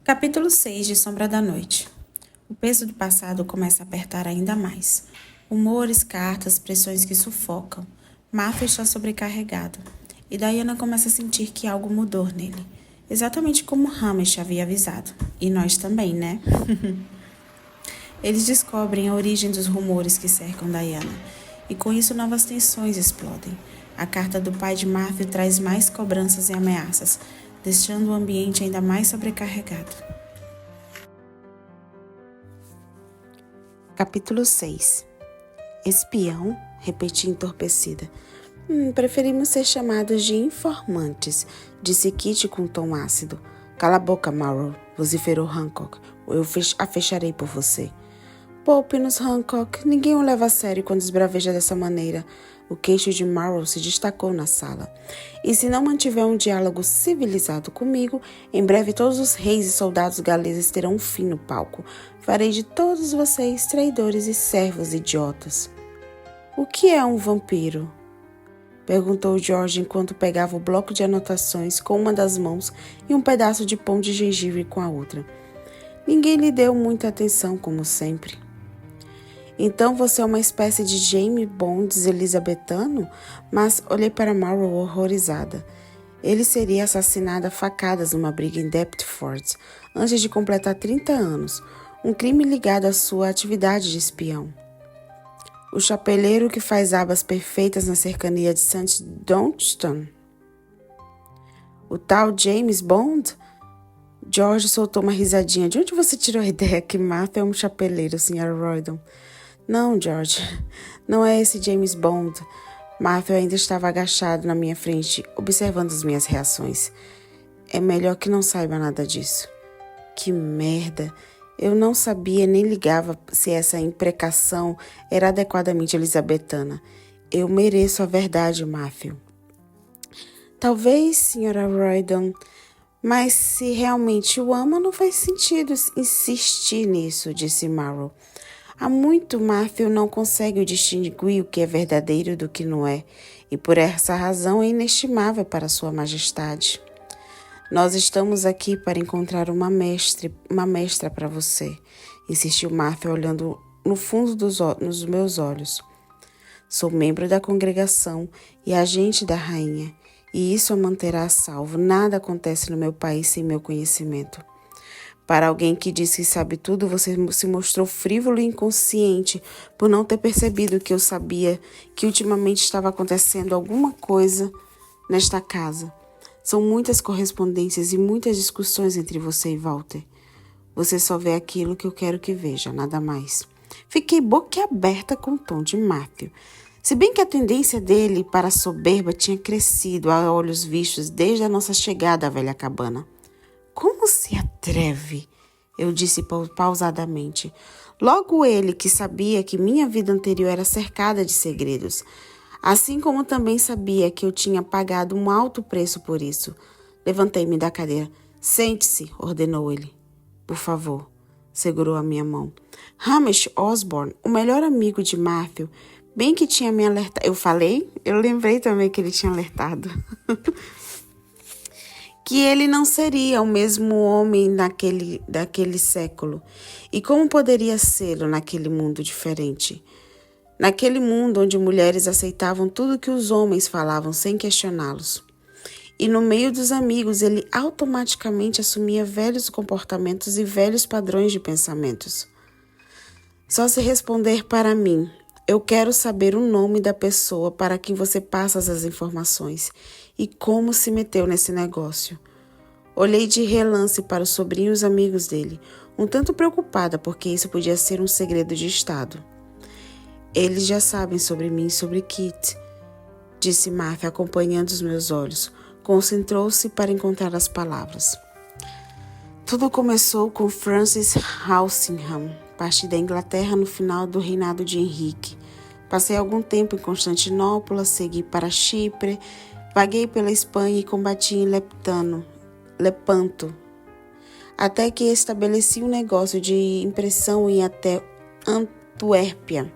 Capítulo 6 de Sombra da Noite. O peso do passado começa a apertar ainda mais. Rumores, cartas, pressões que sufocam. Matthew está sobrecarregado. E Diana começa a sentir que algo mudou nele. Exatamente como Hamish havia avisado. E nós também, né? Eles descobrem a origem dos rumores que cercam Diana. E com isso novas tensões explodem. A carta do pai de Matthew traz mais cobranças e ameaças, deixando o ambiente ainda mais sobrecarregado. Capítulo 6. Espião? Repeti entorpecida. Preferimos ser chamados de informantes, disse Kitty com um tom ácido. Cala a boca, Marrow, vociferou Hancock. Eu a fecharei por você. Poupe-nos, Hancock. Ninguém o leva a sério quando esbraveja dessa maneira. O queixo de Marrow se destacou na sala. E se não mantiver um diálogo civilizado comigo, em breve todos os reis e soldados galeses terão um fim no palco. Farei de todos vocês traidores e servos idiotas. O que é um vampiro? Perguntou George enquanto pegava o bloco de anotações com uma das mãos e um pedaço de pão de gengibre com a outra. Ninguém lhe deu muita atenção, como sempre. Então você é uma espécie de James Bond elizabetano? Mas olhei para Marrow horrorizada. Ele seria assassinado a facadas numa briga em Deptford, antes de completar 30 anos, um crime ligado à sua atividade de espião. O chapeleiro que faz abas perfeitas na cercania de St. Dunstan? O tal James Bond? George soltou uma risadinha. De onde você tirou a ideia que Martha é um chapeleiro, Sra. Roydon? Não, George, não é esse James Bond. Matthew ainda estava agachado na minha frente, observando as minhas reações. É melhor que não saiba nada disso. Que merda! Eu não sabia nem ligava se essa imprecação era adequadamente elizabetana. Eu mereço a verdade, Matthew. Talvez, Sra. Roydon, mas se realmente o ama, não faz sentido insistir nisso, disse Marrow. Há muito Matthew não consegue distinguir o que é verdadeiro do que não é, e por essa razão é inestimável para Sua Majestade. Nós estamos aqui para encontrar uma mestra para você, insistiu Matthew olhando no fundo nos meus olhos. Sou membro da congregação e agente da rainha, e isso a manterá a salvo. Nada acontece no meu país sem meu conhecimento. Para alguém que diz que sabe tudo, você se mostrou frívolo e inconsciente por não ter percebido que eu sabia que ultimamente estava acontecendo alguma coisa nesta casa. São muitas correspondências e muitas discussões entre você e Walter. Você só vê aquilo que eu quero que veja, nada mais. Fiquei boquiaberta com o tom de Matthew. Se bem que a tendência dele para a soberba tinha crescido a olhos vistos desde a nossa chegada à velha cabana. Como se atreve? Eu disse pausadamente. Logo ele, que sabia que minha vida anterior era cercada de segredos. Assim como também sabia que eu tinha pagado um alto preço por isso. Levantei-me da cadeira. Sente-se, ordenou ele. Por favor, segurou a minha mão. Hamish Osborne, o melhor amigo de Matthew, bem que tinha me alertado. Eu falei? Eu lembrei também que ele tinha alertado. Que ele não seria o mesmo homem daquele século. E como poderia ser naquele mundo diferente? Naquele mundo onde mulheres aceitavam tudo que os homens falavam sem questioná-los. E no meio dos amigos, ele automaticamente assumia velhos comportamentos e velhos padrões de pensamentos. Só se responder para mim. Eu quero saber o nome da pessoa para quem você passa as informações e como se meteu nesse negócio. Olhei de relance para os sobrinhos amigos dele, um tanto preocupada porque isso podia ser um segredo de Estado. Eles já sabem sobre mim e sobre Kit, disse Martha, acompanhando os meus olhos. Concentrou-se para encontrar as palavras. Tudo começou com Francis Walsingham. Parti da Inglaterra no final do reinado de Henrique. Passei algum tempo em Constantinopla, segui para Chipre, vaguei pela Espanha e combati em Lepanto, até que estabeleci um negócio de impressão em até Antuérpia.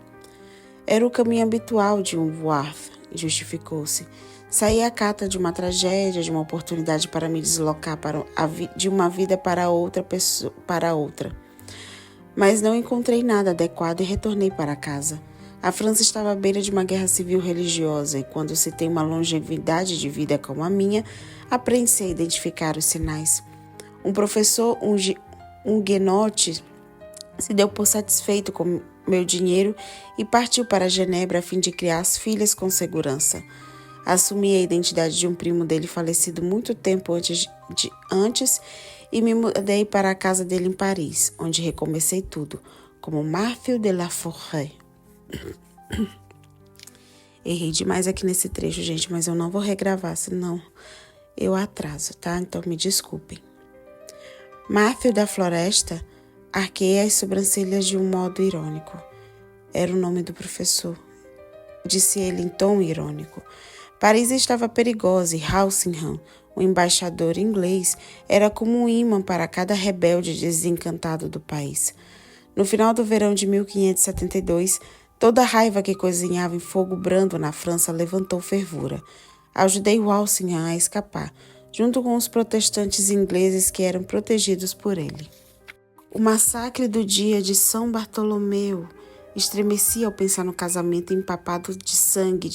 Era o caminho habitual de um Worth, justificou-se. Saí à cata de uma tragédia, de uma oportunidade para me deslocar de uma vida para outra. Mas não encontrei nada adequado e retornei para casa. A França estava à beira de uma guerra civil religiosa e quando se tem uma longevidade de vida como a minha, aprende-se a identificar os sinais. Um professor, um huguenote, se deu por satisfeito com meu dinheiro e partiu para Genebra a fim de criar as filhas com segurança. Assumi a identidade de um primo dele falecido muito tempo antes e me mudei para a casa dele em Paris, onde recomecei tudo, como Mathieu de la Forêt. Errei demais aqui nesse trecho, gente, mas eu não vou regravar, senão eu atraso, tá? Então me desculpem. Mathieu da Floresta arqueei as sobrancelhas de um modo irônico. Era o nome do professor, disse ele em tom irônico. Paris estava perigosa e Walsingham, o embaixador inglês, era como um imã para cada rebelde desencantado do país. No final do verão de 1572, toda a raiva que cozinhava em fogo brando na França levantou fervura. Ajudei Walsingham a escapar, junto com os protestantes ingleses que eram protegidos por ele. O massacre do dia de São Bartolomeu estremecia ao pensar no casamento empapado de sangue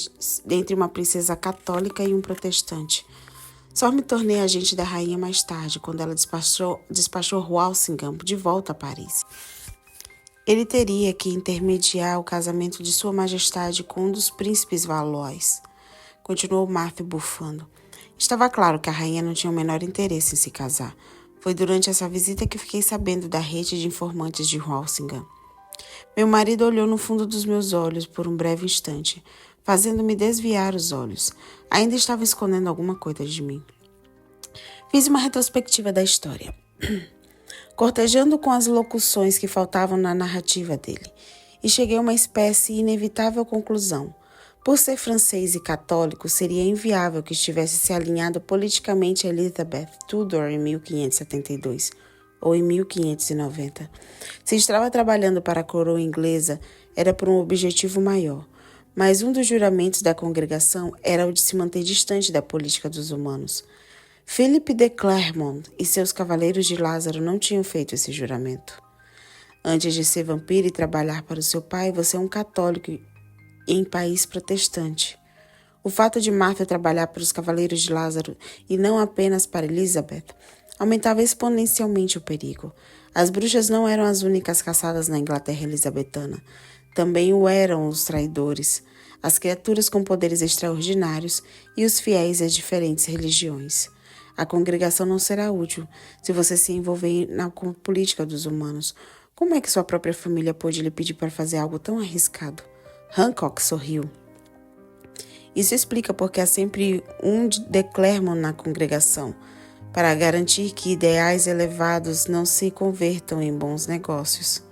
entre uma princesa católica e um protestante. Só me tornei agente da rainha mais tarde, quando ela despachou Walsingham de volta a Paris. Ele teria que intermediar o casamento de Sua Majestade com um dos príncipes Valois. Continuou Mathieu bufando. Estava claro que a rainha não tinha o menor interesse em se casar. Foi durante essa visita que fiquei sabendo da rede de informantes de Walsingham. Meu marido olhou no fundo dos meus olhos por um breve instante, fazendo-me desviar os olhos. Ainda estava escondendo alguma coisa de mim. Fiz uma retrospectiva da história, cortejando com as locuções que faltavam na narrativa dele, e cheguei a uma espécie inevitável conclusão. Por ser francês e católico, seria inviável que estivesse se alinhado politicamente a Elizabeth Tudor em 1572 ou em 1590. Se estava trabalhando para a coroa inglesa, era por um objetivo maior, mas um dos juramentos da congregação era o de se manter distante da política dos humanos. Philippe de Clermont e seus cavaleiros de Lázaro não tinham feito esse juramento. Antes de ser vampiro e trabalhar para o seu pai, você é um católico em país protestante. O fato de Martha trabalhar para os cavaleiros de Lázaro e não apenas para Elizabeth aumentava exponencialmente o perigo. As bruxas não eram as únicas caçadas na Inglaterra elizabetana. Também o eram os traidores, as criaturas com poderes extraordinários e os fiéis às diferentes religiões. A congregação não será útil se você se envolver na política dos humanos. Como é que sua própria família pôde lhe pedir para fazer algo tão arriscado? Hancock sorriu. Isso explica porque há sempre um de Clermont na congregação, para garantir que ideais elevados não se convertam em bons negócios.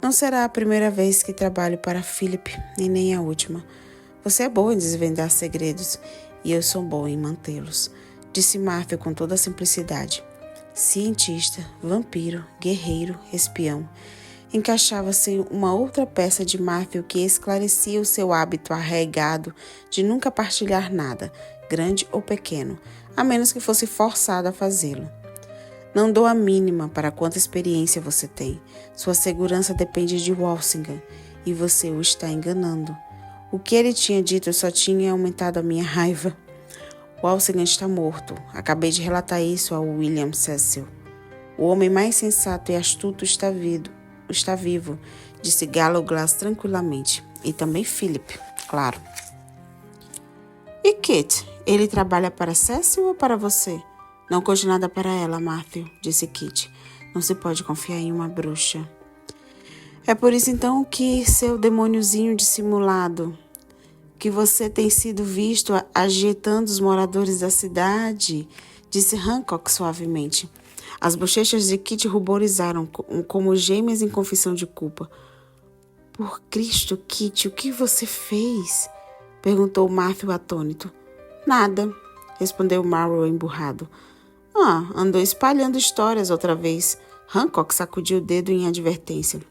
Não será a primeira vez que trabalho para Philip, e nem a última. Você é boa em desvendar segredos, e eu sou boa em mantê-los, disse Mathieu com toda a simplicidade. Cientista, vampiro, guerreiro, espião. Encaixava-se uma outra peça de Mathieu que esclarecia o seu hábito arraigado de nunca partilhar nada, grande ou pequeno, a menos que fosse forçado a fazê-lo. Não dou a mínima para quanta experiência você tem. Sua segurança depende de Walsingham, e você o está enganando. O que ele tinha dito só tinha aumentado a minha raiva. Walsingham está morto. Acabei de relatar isso ao William Cecil. O homem mais sensato e astuto está vivo, disse Gallowglass tranquilamente. E também Philip, claro. E Kit? Ele trabalha para Cecil ou para você? Não conte nada para ela, Mathieu, disse Kit. Não se pode confiar em uma bruxa. É por isso então que seu demôniozinho dissimulado, que você tem sido visto agitando os moradores da cidade, disse Hancock suavemente. As bochechas de Kit ruborizaram como gêmeas em confissão de culpa. Por Cristo, Kit, o que você fez? Perguntou Mathieu atônito. Nada, respondeu Marrow emburrado. Andou espalhando histórias outra vez. Hancock sacudiu o dedo em advertência.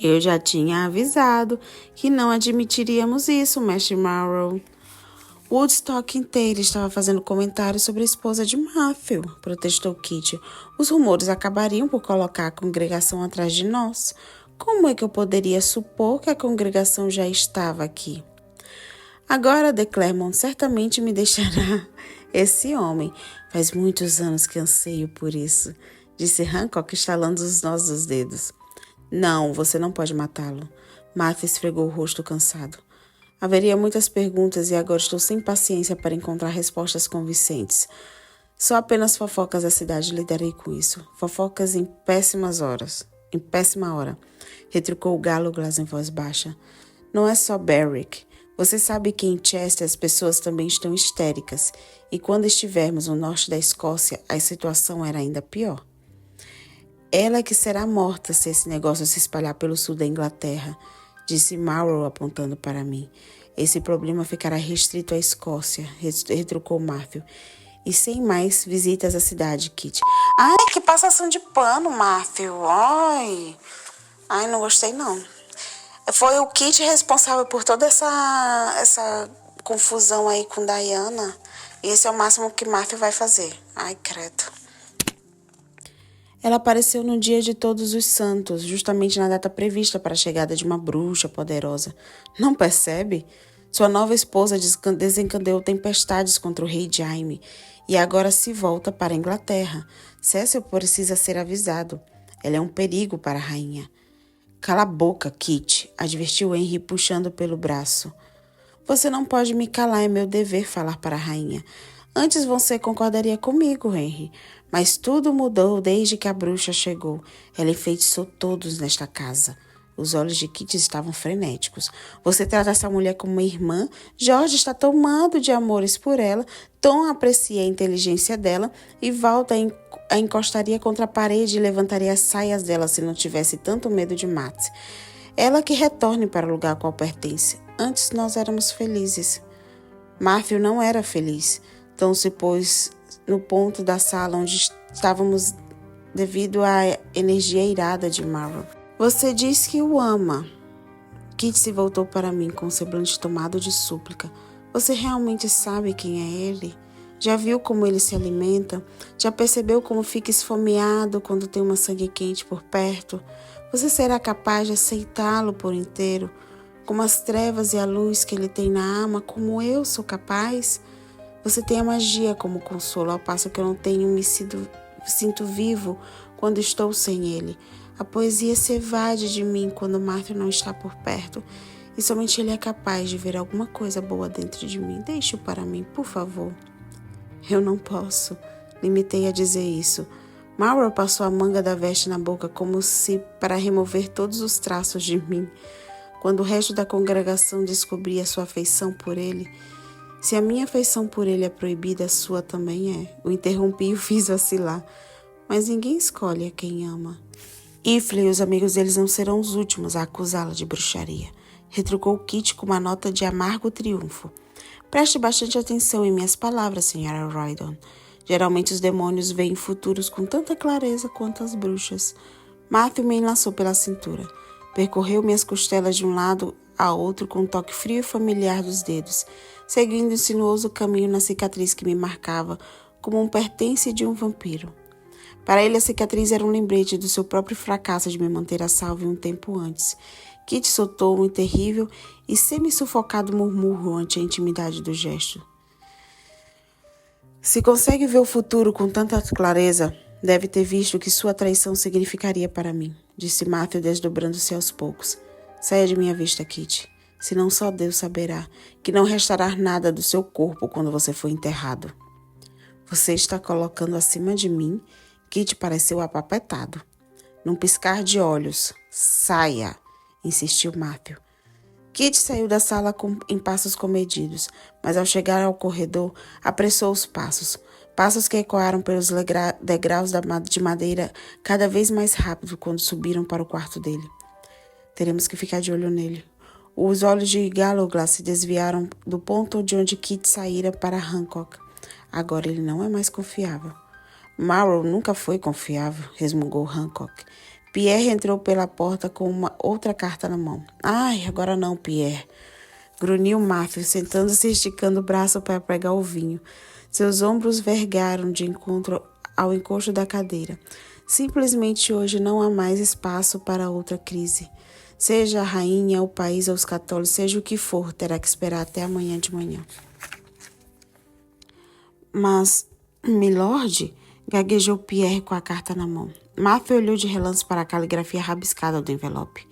Eu já tinha avisado que não admitiríamos isso, mestre Marrow. Woodstock inteiro estava fazendo comentários sobre a esposa de Matthew, protestou Kitty. Os rumores acabariam por colocar a congregação atrás de nós. Como é que eu poderia supor que a congregação já estava aqui? Agora, de Clermont certamente me deixará esse homem. Faz muitos anos que anseio por isso, disse Hancock, estalando os nós dos dedos. Não, você não pode matá-lo. Matthew esfregou o rosto cansado. Haveria muitas perguntas e agora estou sem paciência para encontrar respostas convincentes. Só apenas fofocas da cidade lidarei com isso. Fofocas em péssima hora, retrucou Gallowglass em voz baixa. Não é só Berwick. Você sabe que em Chester as pessoas também estão histéricas, e quando estivermos no norte da Escócia, a situação era ainda pior. Ela é que será morta se esse negócio se espalhar pelo sul da Inglaterra, disse Marrow apontando para mim. Esse problema ficará restrito à Escócia, retrucou Matthew. E sem mais visitas à cidade, Kitty. Ai, que passação de pano, Matthew. Ai, não gostei não. Foi o Kitty responsável por toda essa confusão aí com Diana. E esse é o máximo que Matthew vai fazer. Ai, credo. Ela apareceu no dia de Todos os Santos, justamente na data prevista para a chegada de uma bruxa poderosa. Não percebe? Sua nova esposa desencadeou tempestades contra o rei Jaime e agora se volta para a Inglaterra. Cecil precisa ser avisado. Ela é um perigo para a rainha. Cala a boca, Kitty, advertiu Henry puxando pelo braço. Você não pode me calar, é meu dever falar para a rainha. Antes você concordaria comigo, Henry, mas tudo mudou desde que a bruxa chegou. Ela enfeitiçou todos nesta casa. Os olhos de Kitty estavam frenéticos. Você trata essa mulher como uma irmã. George está tomado de amores por ela. Tom aprecia a inteligência dela e volta a encostaria contra a parede e levantaria as saias dela se não tivesse tanto medo de Matt. Ela que retorne para o lugar ao qual pertence. Antes nós éramos felizes. Matthew não era feliz. Tom se pôs no ponto da sala onde estávamos devido à energia irada de Marrow. Você diz que o ama. Kitty se voltou para mim com um semblante tomado de súplica. Você realmente sabe quem é ele? Já viu como ele se alimenta? Já percebeu como fica esfomeado quando tem uma sangue quente por perto? Você será capaz de aceitá-lo por inteiro? Como as trevas e a luz que ele tem na alma, como eu sou capaz? Você tem a magia como consolo, ao passo que eu não tenho sinto vivo quando estou sem ele. A poesia se evade de mim quando Matthew não está por perto. E somente ele é capaz de ver alguma coisa boa dentro de mim. Deixe-o para mim, por favor. Eu não posso. Limitei a dizer isso. Marrow passou a manga da veste na boca como se para remover todos os traços de mim. Quando o resto da congregação descobria sua afeição por ele... Se a minha afeição por ele é proibida, a sua também é. O interrompi e o fiz vacilar. Mas ninguém escolhe a quem ama. Ifle e os amigos deles não serão os últimos a acusá-la de bruxaria. Retrucou Kitty com uma nota de amargo triunfo. Preste bastante atenção em minhas palavras, Sra. Roydon. Geralmente os demônios veem futuros com tanta clareza quanto as bruxas. Matthew me enlaçou pela cintura. Percorreu minhas costelas de um lado a outro com um toque frio e familiar dos dedos, seguindo o sinuoso caminho na cicatriz que me marcava como um pertence de um vampiro. Para ele, a cicatriz era um lembrete do seu próprio fracasso de me manter a salvo um tempo antes. Kitty soltou um terrível e semi-sufocado murmúrio ante a intimidade do gesto. Se consegue ver o futuro com tanta clareza, deve ter visto o que sua traição significaria para mim, disse Matthew desdobrando-se aos poucos. Saia de minha vista, Kitty, senão só Deus saberá que não restará nada do seu corpo quando você for enterrado. Você está colocando acima de mim? Kitty pareceu apapetado. Num piscar de olhos. Saia, insistiu Matthew. Kitty saiu da sala em passos comedidos, mas ao chegar ao corredor, apressou os passos. Passos que ecoaram pelos degraus de madeira cada vez mais rápido quando subiram para o quarto dele. Teremos que ficar de olho nele. Os olhos de Gallowglass se desviaram do ponto de onde Kitty saíra para Hancock. Agora ele não é mais confiável. Marrow nunca foi confiável, resmungou Hancock. Pierre entrou pela porta com uma outra carta na mão. Ai, agora não, Pierre. grunhiu Matthew, sentando-se e esticando o braço para pegar o vinho. Seus ombros vergaram de encontro ao encosto da cadeira. Simplesmente hoje não há mais espaço para outra crise. Seja a rainha, o país ou os católicos, seja o que for, terá que esperar até amanhã de manhã. Mas, milord, gaguejou Pierre com a carta na mão. Matthew olhou de relance para a caligrafia rabiscada do envelope.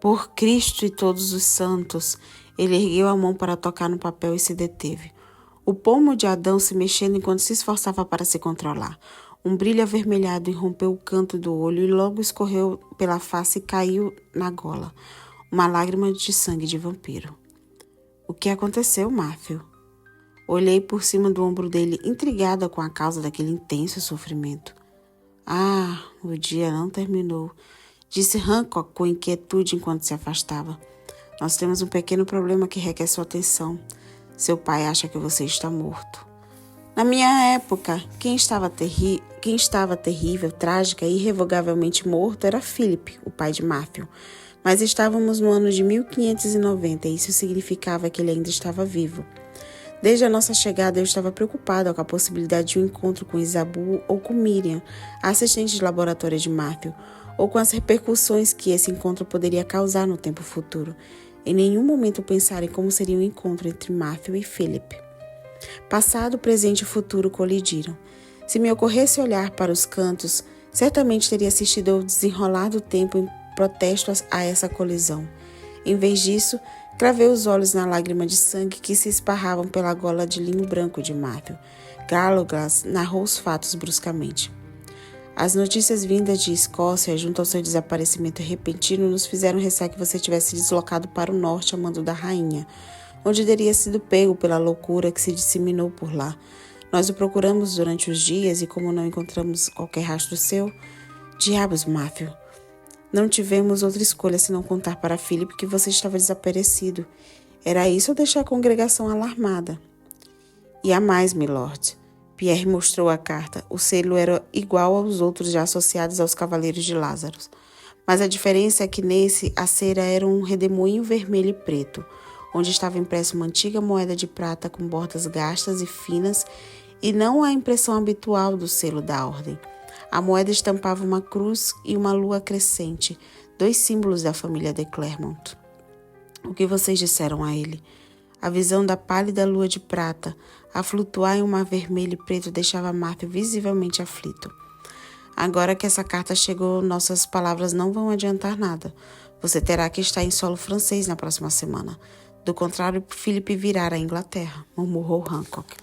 Por Cristo e todos os santos, ele ergueu a mão para tocar no papel e se deteve. O pomo de Adão se mexendo enquanto se esforçava para se controlar. Um brilho avermelhado irrompeu o canto do olho e logo escorreu pela face e caiu na gola. Uma lágrima de sangue de vampiro. O que aconteceu, Matthew? Olhei por cima do ombro dele, intrigada com a causa daquele intenso sofrimento. Ah, o dia não terminou, disse Hancock com inquietude enquanto se afastava. Nós temos um pequeno problema que requer sua atenção. Seu pai acha que você está morto. Na minha época, quem estava terrível, trágica e irrevogavelmente morto era Philip, o pai de Matthew. Mas estávamos no ano de 1590 e isso significava que ele ainda estava vivo. Desde a nossa chegada, eu estava preocupada com a possibilidade de um encontro com Isabu ou com Miriam, a assistente de laboratório de Matthew, ou com as repercussões que esse encontro poderia causar no tempo futuro. Em nenhum momento pensar em como seria o encontro entre Matthew e Philip. Passado, presente e futuro colidiram. Se me ocorresse olhar para os cantos, certamente teria assistido ao desenrolar do tempo em protesto a essa colisão. Em vez disso, cravei os olhos na lágrima de sangue que se esparravam pela gola de linho branco de Matthew. Gallowglass narrou os fatos bruscamente. As notícias vindas de Escócia, junto ao seu desaparecimento repentino, nos fizeram recear que você tivesse deslocado para o norte a mando da rainha, onde teria sido pego pela loucura que se disseminou por lá. Nós o procuramos durante os dias e, como não encontramos qualquer rastro seu... Diabos, Matthew! Não tivemos outra escolha senão contar para Philip que você estava desaparecido. Era isso ou deixar a congregação alarmada? E há mais, milord. Pierre mostrou a carta. O selo era igual aos outros já associados aos Cavaleiros de Lázaro. Mas a diferença é que nesse a cera era um redemoinho vermelho e preto, onde estava impressa uma antiga moeda de prata com bordas gastas e finas e não a impressão habitual do selo da ordem. A moeda estampava uma cruz e uma lua crescente, 2 símbolos da família de Clermont. O que vocês disseram a ele? A visão da pálida lua de prata, a flutuar em um mar vermelho e preto, deixava Matthew visivelmente aflito. Agora que essa carta chegou, nossas palavras não vão adiantar nada. Você terá que estar em solo francês na próxima semana. Do contrário, Philip virá à Inglaterra, murmurou Hancock.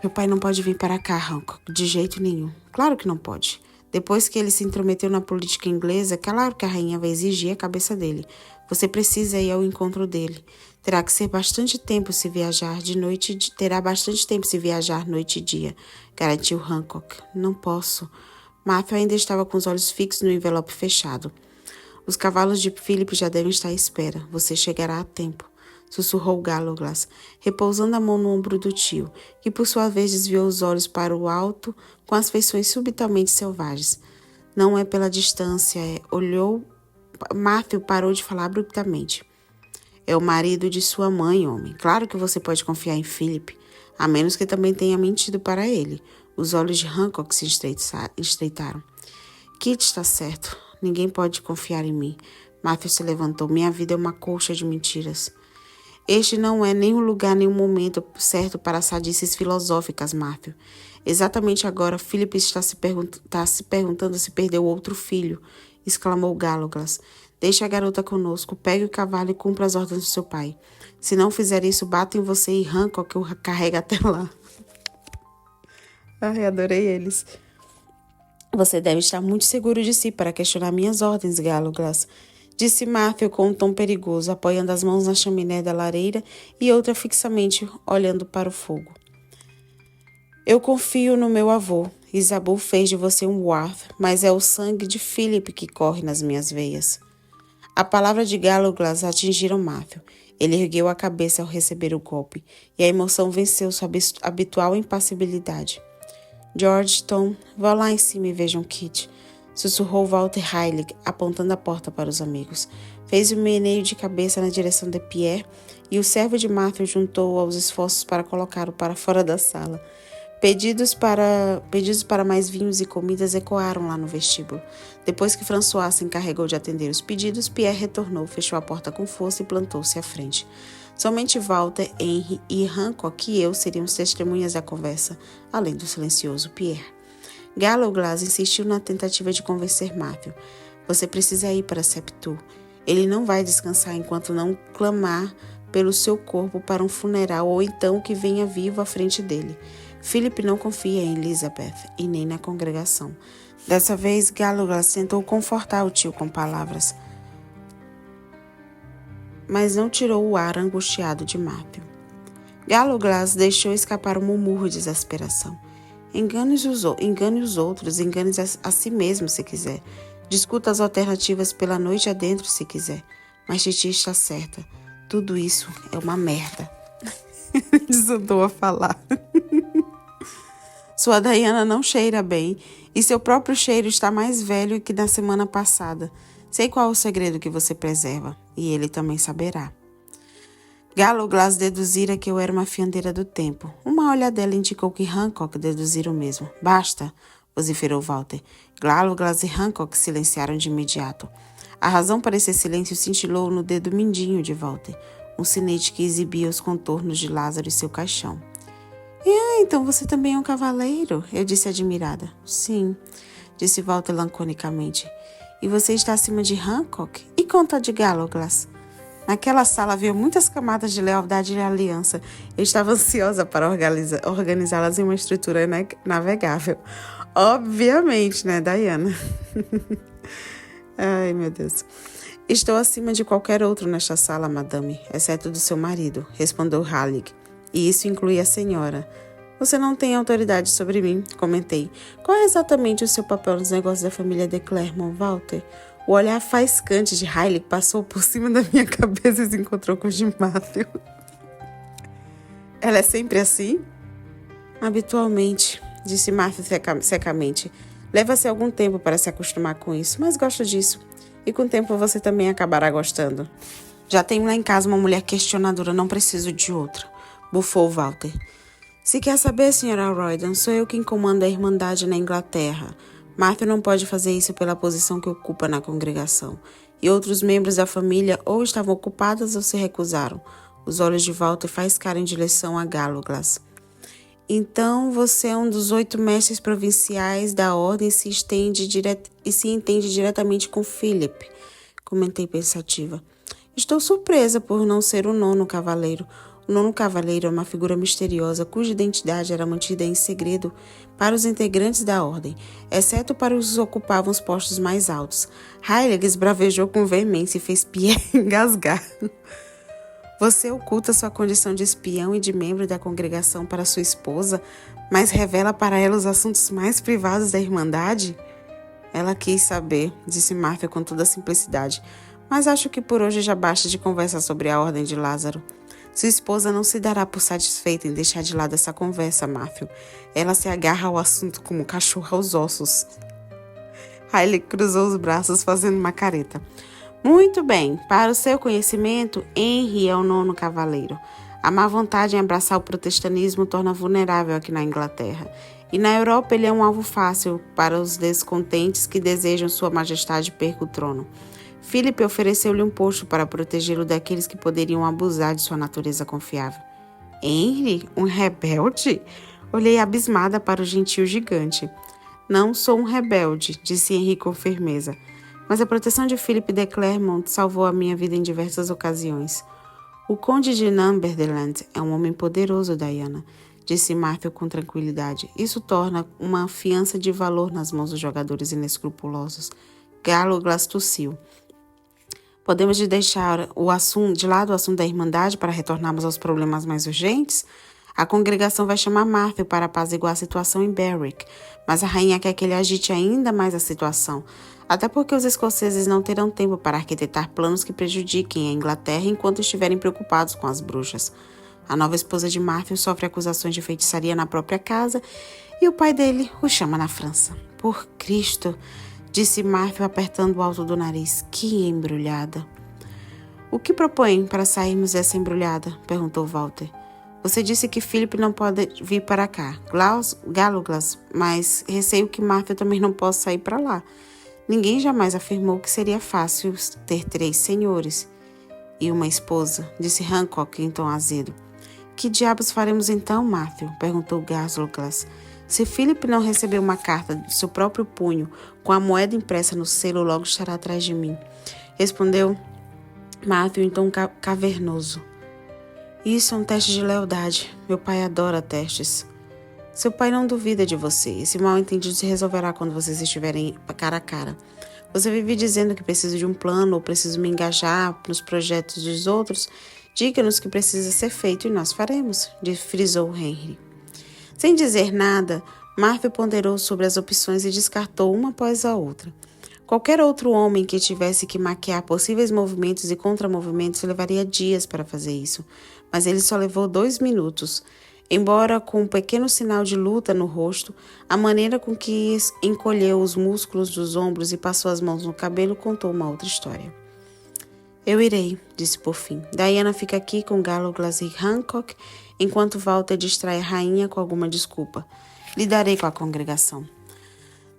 Meu pai não pode vir para cá, Hancock, de jeito nenhum. Claro que não pode. Depois que ele se intrometeu na política inglesa, claro que a rainha vai exigir a cabeça dele. Você precisa ir ao encontro dele. Terá bastante tempo se viajar noite e dia, garantiu Hancock. Não posso. Matthew ainda estava com os olhos fixos no envelope fechado. Os cavalos de Philip já devem estar à espera. Você chegará a tempo, sussurrou Gallowglass, repousando a mão no ombro do tio, que por sua vez desviou os olhos para o alto com as feições subitamente selvagens. Não é pela distância, olhou. Matthew parou de falar abruptamente. É o marido de sua mãe, homem. Claro que você pode confiar em Philip, a menos que também tenha mentido para ele. Os olhos de Hancock se estreitaram. Kit está certo. Ninguém pode confiar em mim. Matthew se levantou. Minha vida é uma colcha de mentiras. Este não é nem o lugar nem o momento certo para sadices filosóficas, Matthew. Exatamente agora, Philip está se perguntando se perdeu outro filho, exclamou Gallowglass. Deixe a garota conosco, pegue o cavalo e cumpra as ordens do seu pai. Se não fizer isso, bato em você e Hancock o carrega até lá. Ai, adorei eles. Você deve estar muito seguro de si para questionar minhas ordens, Gallowglass, disse Matthew com um tom perigoso, apoiando as mãos na chaminé da lareira e outra fixamente olhando para o fogo. Eu confio no meu avô. Isabu fez de você um Worth, mas é o sangue de Philip que corre nas minhas veias. A palavra de Gallowglass atingiram Matthew. Ele ergueu a cabeça ao receber o golpe, e a emoção venceu sua habitual impassibilidade. George, Tom, vá lá em cima e vejam Kit. sussurrou Walter Heilig, apontando a porta para os amigos. Fez um meneio de cabeça na direção de Pierre e o servo de Matthew juntou aos esforços para colocá-lo para fora da sala. Pedidos para mais vinhos e comidas ecoaram lá no vestíbulo. Depois que François se encarregou de atender os pedidos, Pierre retornou, fechou a porta com força e plantou-se à frente. Somente Walter, Henry e Hancock e eu seríamos testemunhas da conversa, além do silencioso Pierre. Gallowglass insistiu na tentativa de convencer Matthew. Você precisa ir para Septu. Ele não vai descansar enquanto não clamar pelo seu corpo para um funeral ou então que venha vivo à frente dele. Philip não confia em Elizabeth e nem na congregação. Dessa vez, Gallowglass tentou confortar o tio com palavras, mas não tirou o ar angustiado de Matthew. Gallowglass deixou escapar um murmúrio de exasperação. Engane os outros, engane a si mesmo se quiser. Discuta as alternativas pela noite adentro se quiser. Mas Titi está certa. Tudo isso é uma merda. Desandou a falar. Sua Diana não cheira bem e seu próprio cheiro está mais velho que na semana passada. Sei qual é o segredo que você preserva e ele também saberá. Gallowglass deduzira que eu era uma fiandeira do tempo. Uma olhadela indicou que Hancock deduzira o mesmo. Basta, vociferou Walter. Gallowglass e Hancock silenciaram de imediato. A razão para esse silêncio cintilou no dedo mindinho de Walter, um sinete que exibia os contornos de Lázaro e seu caixão. Então você também é um cavaleiro? Eu disse admirada. Sim, disse Walter laconicamente. E você está acima de Hancock? E conta de Gallowglass? Naquela sala havia muitas camadas de lealdade e aliança. Eu estava ansiosa para organizá-las em uma estrutura navegável. Obviamente, né, Diana? Ai, meu Deus. Estou acima de qualquer outro nesta sala, madame, exceto do seu marido, respondeu Heilig. E isso inclui a senhora. Você não tem autoridade sobre mim, comentei. Qual é exatamente o seu papel nos negócios da família de Clermont, Walter? O olhar faiscante de Heilig passou por cima da minha cabeça e se encontrou com o de Matthew. Ela é sempre assim? Habitualmente, disse Matthew secamente. Leva-se algum tempo para se acostumar com isso, mas gosto disso. E com o tempo você também acabará gostando. Já tenho lá em casa uma mulher questionadora, não preciso de outra, bufou Walter. Se quer saber, Sra. Roydon, sou eu quem comanda a Irmandade na Inglaterra. Matthew não pode fazer isso pela posição que ocupa na congregação. E outros membros da família ou estavam ocupados ou se recusaram. Os olhos de Walter faiscaram em direção a Gallowglass. Então você é um dos 8 mestres provinciais da ordem e se entende diretamente com Philip, comentei pensativa. Estou surpresa por não ser o 9º cavaleiro. O 9º cavaleiro é uma figura misteriosa cuja identidade era mantida em segredo para os integrantes da ordem, exceto para os que ocupavam os postos mais altos. Heilig esbravejou com veemência e fez Pierre engasgar. Você oculta sua condição de espião e de membro da congregação para sua esposa, mas revela para ela os assuntos mais privados da Irmandade? Ela quis saber, disse Matthew com toda a simplicidade, mas acho que por hoje já basta de conversa sobre a ordem de Lázaro. Sua esposa não se dará por satisfeita em deixar de lado essa conversa, Matthew. Ela se agarra ao assunto como um cachorro aos ossos. Heilig cruzou os braços fazendo uma careta. Muito bem, para o seu conhecimento, Henry é o 9º cavaleiro. A má vontade em abraçar o protestantismo torna vulnerável aqui na Inglaterra. E na Europa ele é um alvo fácil para os descontentes que desejam sua majestade perca o trono. Philip ofereceu-lhe um posto para protegê-lo daqueles que poderiam abusar de sua natureza confiável. Henry? Um rebelde? Olhei abismada para o gentil gigante. Não sou um rebelde, disse Henry com firmeza. Mas a proteção de Philip de Clermont salvou a minha vida em diversas ocasiões. O conde de Northumberland é um homem poderoso, Diana, disse Matthew com tranquilidade. Isso torna uma fiança de valor nas mãos dos jogadores inescrupulosos. Gallowglass tossiu. Podemos deixar de lado o assunto da Irmandade para retornarmos aos problemas mais urgentes? A congregação vai chamar Matthew para apaziguar a situação em Berwick, mas a rainha quer que ele agite ainda mais a situação, até porque os escoceses não terão tempo para arquitetar planos que prejudiquem a Inglaterra enquanto estiverem preocupados com as bruxas. A nova esposa de Matthew sofre acusações de feitiçaria na própria casa e o pai dele o chama na França. Por Cristo! disse Matthew apertando o alto do nariz. Que embrulhada. O que propõe para sairmos dessa embrulhada? Perguntou Walter. Você disse que Philip não pode vir para cá, Gallowglass, mas receio que Matthew também não possa sair para lá. Ninguém jamais afirmou que seria fácil ter 3 senhores e uma esposa, disse Hancock em tom azedo. Que diabos faremos então, Matthew? Perguntou Gallowglass. Se Philip não receber uma carta do seu próprio punho, com a moeda impressa no selo, logo estará atrás de mim. Respondeu Matthew em tom cavernoso. Isso é um teste de lealdade. Meu pai adora testes. Seu pai não duvida de você. Esse mal-entendido se resolverá quando vocês estiverem cara a cara. Você vive dizendo que preciso de um plano ou preciso me engajar nos projetos dos outros. Diga-nos que precisa ser feito e nós faremos, frisou Henry. Sem dizer nada, Matthew ponderou sobre as opções e descartou uma após a outra. Qualquer outro homem que tivesse que maquiar possíveis movimentos e contramovimentos levaria dias para fazer isso, mas ele só levou 2 minutos. Embora com um pequeno sinal de luta no rosto, a maneira com que encolheu os músculos dos ombros e passou as mãos no cabelo contou uma outra história. Eu irei, disse por fim. Diana fica aqui com Gallowglass e Hancock, enquanto Walter distrai a rainha com alguma desculpa. Lidarei com a congregação.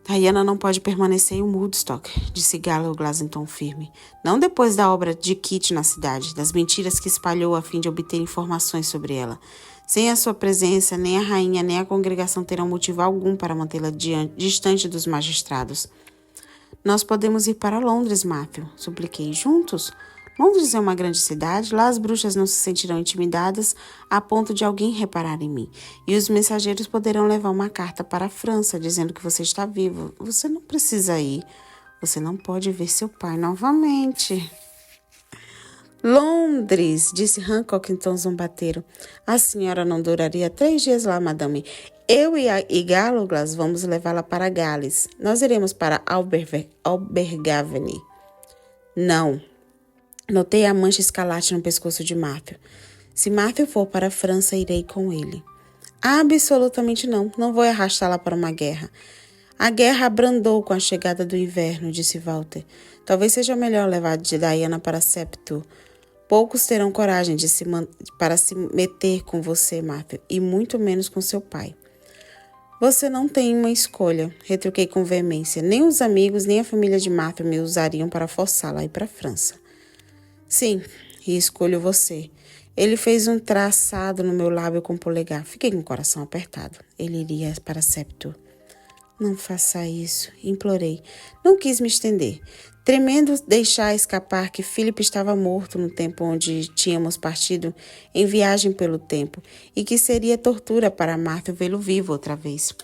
Diana não pode permanecer em Woodstock, disse Gallowglass em tom firme. Não depois da obra de Kit na cidade, das mentiras que espalhou a fim de obter informações sobre ela. Sem a sua presença, nem a rainha nem a congregação terão motivo algum para mantê-la distante dos magistrados. Nós podemos ir para Londres, Matthew, supliquei. Juntos? Londres é uma grande cidade, lá as bruxas não se sentirão intimidadas a ponto de alguém reparar em mim. E os mensageiros poderão levar uma carta para a França dizendo que você está vivo. Você não precisa ir. Você não pode ver seu pai novamente. Londres, disse Hancock em tom zombateiro. A senhora não duraria 3 dias lá, madame. Eu e Gallowglass vamos levá-la para Gales. Nós iremos para Abergavenny. Não. Notei a mancha escarlate no pescoço de Matthew. Se Matthew for para a França, irei com ele. Absolutamente não. Não vou arrastá-la para uma guerra. A guerra abrandou com a chegada do inverno, disse Walter. Talvez seja melhor levar Diana para Septu. Poucos terão coragem para se meter com você, Matthew, e muito menos com seu pai. Você não tem uma escolha, retruquei com veemência. Nem os amigos, nem a família de Matthew me usariam para forçá-la a ir para a França. Sim, e escolho você. Ele fez um traçado no meu lábio com o polegar. Fiquei com o coração apertado. Ele iria para Septu. Não faça isso, implorei. Não quis me estender. Tremendo deixar escapar que Philip estava morto no tempo onde tínhamos partido em viagem pelo tempo e que seria tortura para Matthew vê-lo vivo outra vez.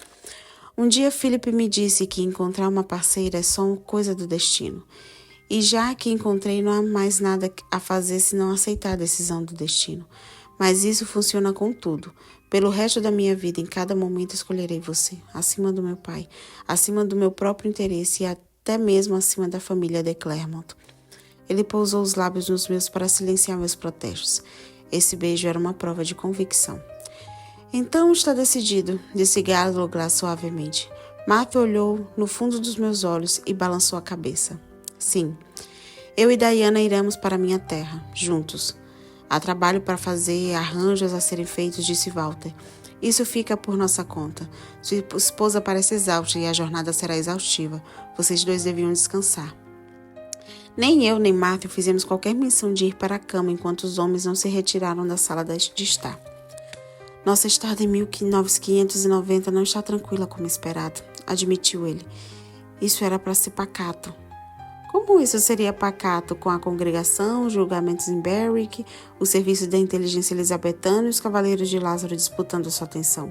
Um dia Philip me disse que encontrar uma parceira é só uma coisa do destino. E já que encontrei, não há mais nada a fazer senão aceitar a decisão do destino. Mas isso funciona com tudo. Pelo resto da minha vida, em cada momento escolherei você, acima do meu pai, acima do meu próprio interesse e até mesmo acima da família de Claremont. Ele pousou os lábios nos meus para silenciar meus protestos. Esse beijo era uma prova de convicção. Então está decidido, disse Gallowglass suavemente. Matthew olhou no fundo dos meus olhos e balançou a cabeça. Sim, eu e Diana iremos para minha terra, juntos. Há trabalho para fazer, arranjos a serem feitos, disse Walter. Isso fica por nossa conta. Sua esposa parece exausta e a jornada será exaustiva. Vocês dois deviam descansar. Nem eu nem Matthew fizemos qualquer menção de ir para a cama enquanto os homens não se retiraram da sala de estar. Nossa estada em 1590 não está tranquila como esperado, admitiu ele. Isso era para ser pacato. Como isso seria pacato com a congregação, os julgamentos em Berwick, o serviço da inteligência elizabetana e os cavaleiros de Lázaro disputando sua atenção?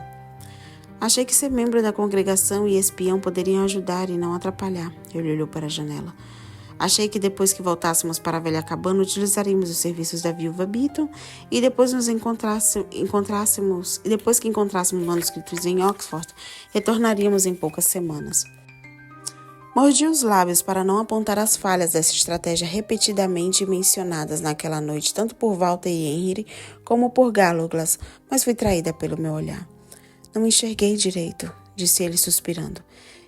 Achei que ser membro da congregação e espião poderiam ajudar e não atrapalhar. Ele olhou para a janela. Achei que depois que voltássemos para a velha cabana, utilizaríamos os serviços da viúva Beaton e depois depois que encontrássemos manuscritos em Oxford, retornaríamos em poucas semanas. Mordi os lábios para não apontar as falhas dessa estratégia repetidamente mencionadas naquela noite, tanto por Walter e Henry como por Gallowglass, mas fui traída pelo meu olhar. Não enxerguei direito, disse ele suspirando.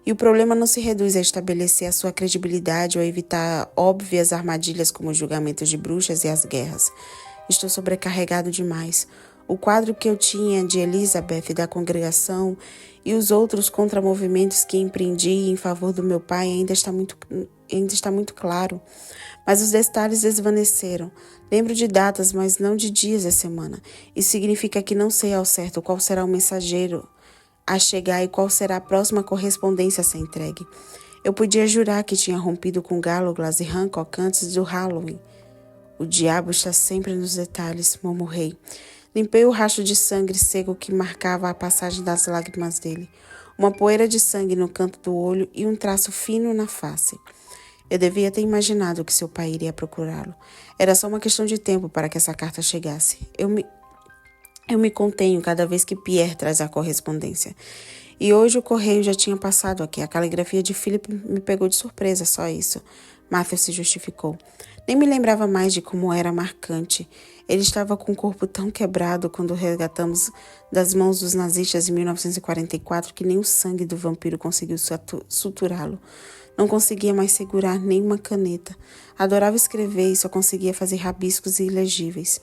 E o problema não se reduz a estabelecer a sua credibilidade ou a evitar óbvias armadilhas como os julgamentos de bruxas e as guerras. Estou sobrecarregado demais. O quadro que eu tinha de Elizabeth e da congregação e os outros contramovimentos que empreendi em favor do meu pai ainda está muito claro. Mas os detalhes desvaneceram. Lembro de datas, mas não de dias da semana. Isso significa que não sei ao certo qual será o mensageiro a chegar e qual será a próxima correspondência a ser entregue. Eu podia jurar que tinha rompido com Gallowglass e Hancock antes do Halloween. O diabo está sempre nos detalhes, murmurei. Limpei o rastro de sangue seco que marcava a passagem das lágrimas dele. Uma poeira de sangue no canto do olho e um traço fino na face. Eu devia ter imaginado que seu pai iria procurá-lo. Era só uma questão de tempo para que essa carta chegasse. Eu me contenho cada vez que Pierre traz a correspondência. E hoje o correio já tinha passado aqui. A caligrafia de Philip me pegou de surpresa, só isso. Matthew se justificou. Nem me lembrava mais de como era marcante. Ele estava com o corpo tão quebrado quando o resgatamos das mãos dos nazistas em 1944 que nem o sangue do vampiro conseguiu suturá-lo. Não conseguia mais segurar nenhuma caneta. Adorava escrever e só conseguia fazer rabiscos ilegíveis.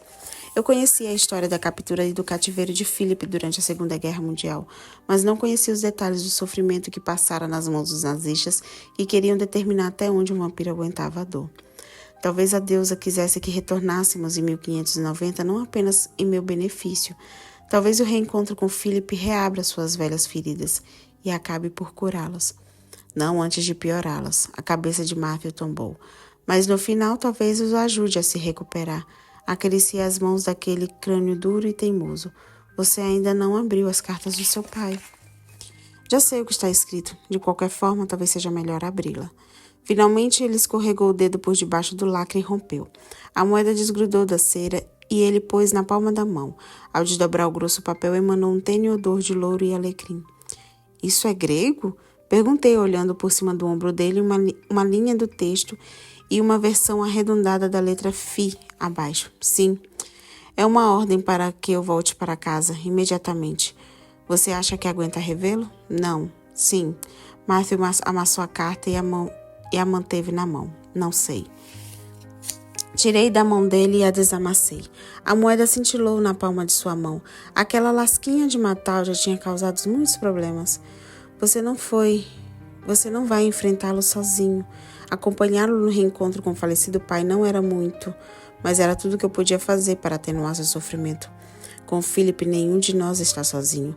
Eu conhecia a história da captura e do cativeiro de Philip durante a Segunda Guerra Mundial, mas não conhecia os detalhes do sofrimento que passara nas mãos dos nazistas que queriam determinar até onde um vampiro aguentava a dor. Talvez a deusa quisesse que retornássemos em 1590 não apenas em meu benefício. Talvez o reencontro com Philip reabra suas velhas feridas e acabe por curá-las. Não antes de piorá-las. A cabeça de Matthew tombou. Mas no final talvez os ajude a se recuperar. Acariciei as mãos daquele crânio duro e teimoso. Você ainda não abriu as cartas do seu pai. Já sei o que está escrito. De qualquer forma, talvez seja melhor abri-la. Finalmente, ele escorregou o dedo por debaixo do lacre e rompeu. A moeda desgrudou da cera e ele pôs na palma da mão. Ao desdobrar o grosso papel, emanou um tênue odor de louro e alecrim. Isso é grego? Perguntei, olhando por cima do ombro dele uma linha do texto e uma versão arredondada da letra Φ abaixo. Sim. É uma ordem para que eu volte para casa, imediatamente. Você acha que aguenta revê-lo? Não. Sim. Matthew amassou a carta e a manteve na mão. Não sei. Tirei da mão dele e a desamassei. A moeda cintilou na palma de sua mão. Aquela lasquinha de metal já tinha causado muitos problemas. Você não vai enfrentá-lo sozinho. Acompanhá-lo no reencontro com o falecido pai não era muito, mas era tudo que eu podia fazer para atenuar seu sofrimento. Com Philip, nenhum de nós está sozinho.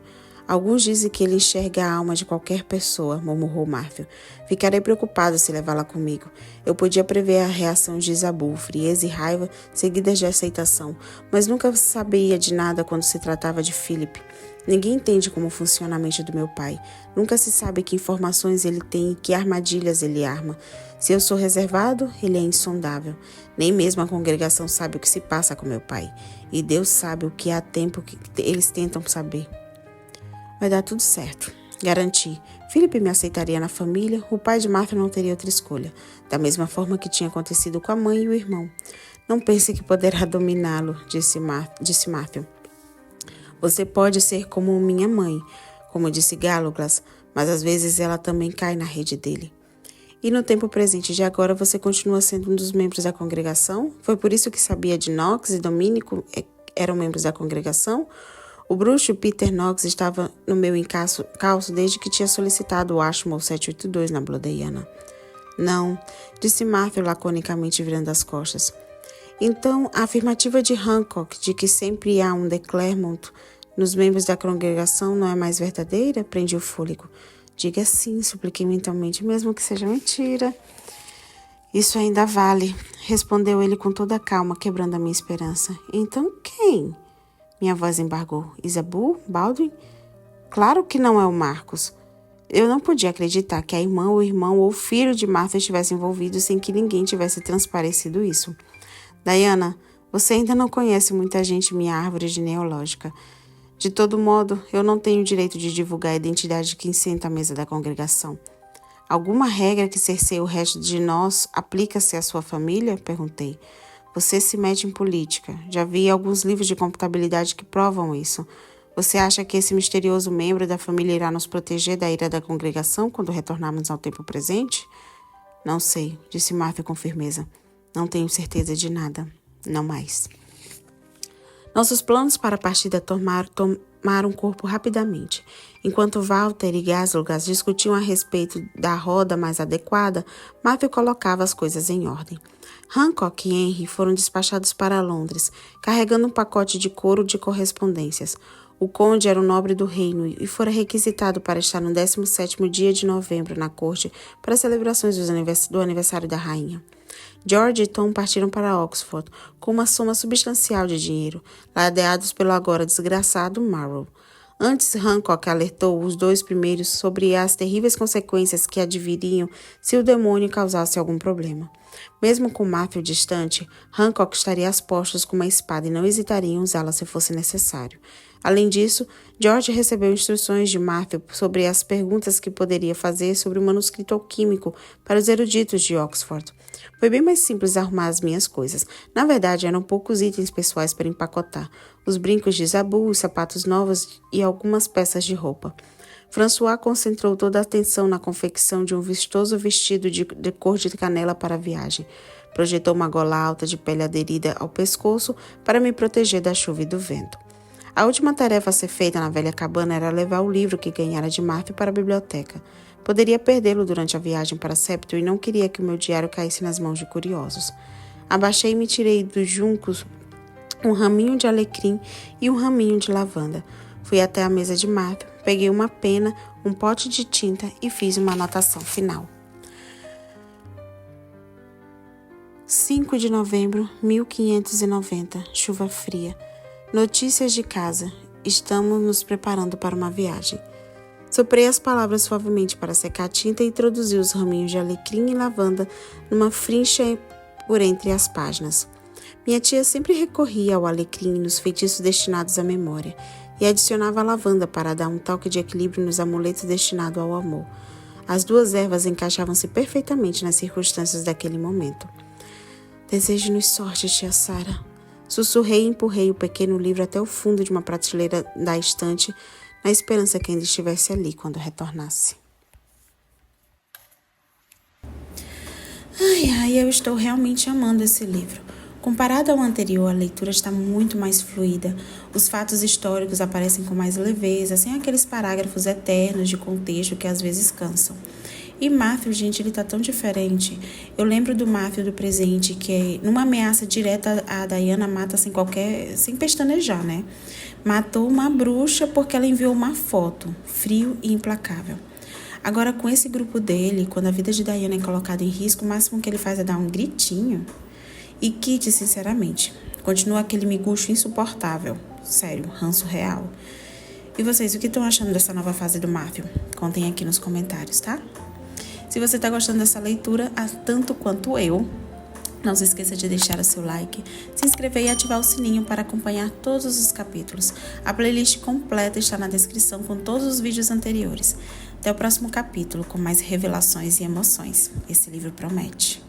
Alguns dizem que ele enxerga a alma de qualquer pessoa, murmurou Matthew. Ficarei preocupado se levá-la comigo. Eu podia prever a reação de Isabel, frieza e raiva, seguidas de aceitação, mas nunca sabia de nada quando se tratava de Philip. Ninguém entende como funciona a mente do meu pai. Nunca se sabe que informações ele tem e que armadilhas ele arma. Se eu sou reservado, ele é insondável. Nem mesmo a congregação sabe o que se passa com meu pai. E Deus sabe o que há tempo que eles tentam saber. Vai dar tudo certo. Garanti. Philip me aceitaria na família, o pai de Martha não teria outra escolha, da mesma forma que tinha acontecido com a mãe e o irmão. Não pense que poderá dominá-lo, disse Matthew. Você pode ser como minha mãe, como disse Gallowglass, mas às vezes ela também cai na rede dele. E no tempo presente de agora você continua sendo um dos membros da congregação? Foi por isso que sabia de Knox e Dominico eram membros da congregação? O bruxo Peter Knox estava no meu encalço desde que tinha solicitado o Ashmole 782 na Blodeiana. Não, disse Matthew laconicamente virando as costas. Então, a afirmativa de Hancock de que sempre há um de Clermont nos membros da congregação não é mais verdadeira? Prendi o fôlego. Diga sim, supliquei mentalmente, mesmo que seja mentira. Isso ainda vale, respondeu ele com toda a calma, quebrando a minha esperança. Então quem? Minha voz embargou. Isabel? Baldwin? Claro que não é o Marcos. Eu não podia acreditar que a irmã, o irmão ou o filho de Martha estivessem envolvidos sem que ninguém tivesse transparecido isso. Diana, você ainda não conhece muita gente minha árvore genealógica. De todo modo, eu não tenho o direito de divulgar a identidade de quem senta à mesa da congregação. Alguma regra que cerceie o resto de nós aplica-se à sua família? Perguntei. Você se mete em política. Já vi alguns livros de contabilidade que provam isso. Você acha que esse misterioso membro da família irá nos proteger da ira da congregação quando retornarmos ao tempo presente? Não sei, disse Matthew com firmeza. Não tenho certeza de nada. Não mais. Nossos planos para a partida tomaram corpo rapidamente. Enquanto Walter e Gaslugas discutiam a respeito da roda mais adequada, Matthew colocava as coisas em ordem. Hancock e Henry foram despachados para Londres, carregando um pacote de couro de correspondências. O conde era um nobre do reino e fora requisitado para estar no 17º dia de novembro na corte para as celebrações do aniversário da rainha. George e Tom partiram para Oxford com uma soma substancial de dinheiro, ladeados pelo agora desgraçado Marrow. Antes, Hancock alertou os dois primeiros sobre as terríveis consequências que adviriam se o demônio causasse algum problema. Mesmo com Matthew distante, Hancock estaria às postas com uma espada e não hesitaria em usá-la se fosse necessário. Além disso, George recebeu instruções de Matthew sobre as perguntas que poderia fazer sobre o manuscrito alquímico para os eruditos de Oxford. Foi bem mais simples arrumar as minhas coisas. Na verdade, eram poucos itens pessoais para empacotar. Os brincos de Zabu, os sapatos novos e algumas peças de roupa. François concentrou toda a atenção na confecção de um vistoso vestido de cor de canela para a viagem. Projetou uma gola alta de pele aderida ao pescoço para me proteger da chuva e do vento. A última tarefa a ser feita na velha cabana era levar o livro que ganhara de Matthew para a biblioteca. Poderia perdê-lo durante a viagem para Septo e não queria que o meu diário caísse nas mãos de curiosos. Abaixei e me tirei dos juncos um raminho de alecrim e um raminho de lavanda. Fui até a mesa de Matthew, peguei uma pena, um pote de tinta e fiz uma anotação final. 5 de novembro, 1590, chuva fria. Notícias de casa. Estamos nos preparando para uma viagem. Soprei as palavras suavemente para secar a tinta e introduzi os raminhos de alecrim e lavanda numa frincha por entre as páginas. Minha tia sempre recorria ao alecrim nos feitiços destinados à memória e adicionava a lavanda para dar um toque de equilíbrio nos amuletos destinados ao amor. As duas ervas encaixavam-se perfeitamente nas circunstâncias daquele momento. Desejo-nos sorte, tia Sara. Sussurrei e empurrei o pequeno livro até o fundo de uma prateleira da estante, na esperança que ainda estivesse ali quando retornasse. Eu estou realmente amando esse livro. Comparado ao anterior, a leitura está muito mais fluida. Os fatos históricos aparecem com mais leveza, sem aqueles parágrafos eternos de contexto que às vezes cansam. E Matthew, gente, ele tá tão diferente. Eu lembro do Matthew do presente, que numa ameaça direta a Diana mata sem pestanejar, né? Matou uma bruxa porque ela enviou uma foto, frio e implacável. Agora, com esse grupo dele, quando a vida de Diana é colocada em risco, o máximo que ele faz é dar um gritinho. E Kit, sinceramente, continua aquele miguxo insuportável. Sério, ranço real. E vocês, o que estão achando dessa nova fase do Matthew? Contem aqui nos comentários, tá? Se você está gostando dessa leitura, tanto quanto eu, não se esqueça de deixar o seu like, se inscrever e ativar o sininho para acompanhar todos os capítulos. A playlist completa está na descrição com todos os vídeos anteriores. Até o próximo capítulo com mais revelações e emoções. Esse livro promete.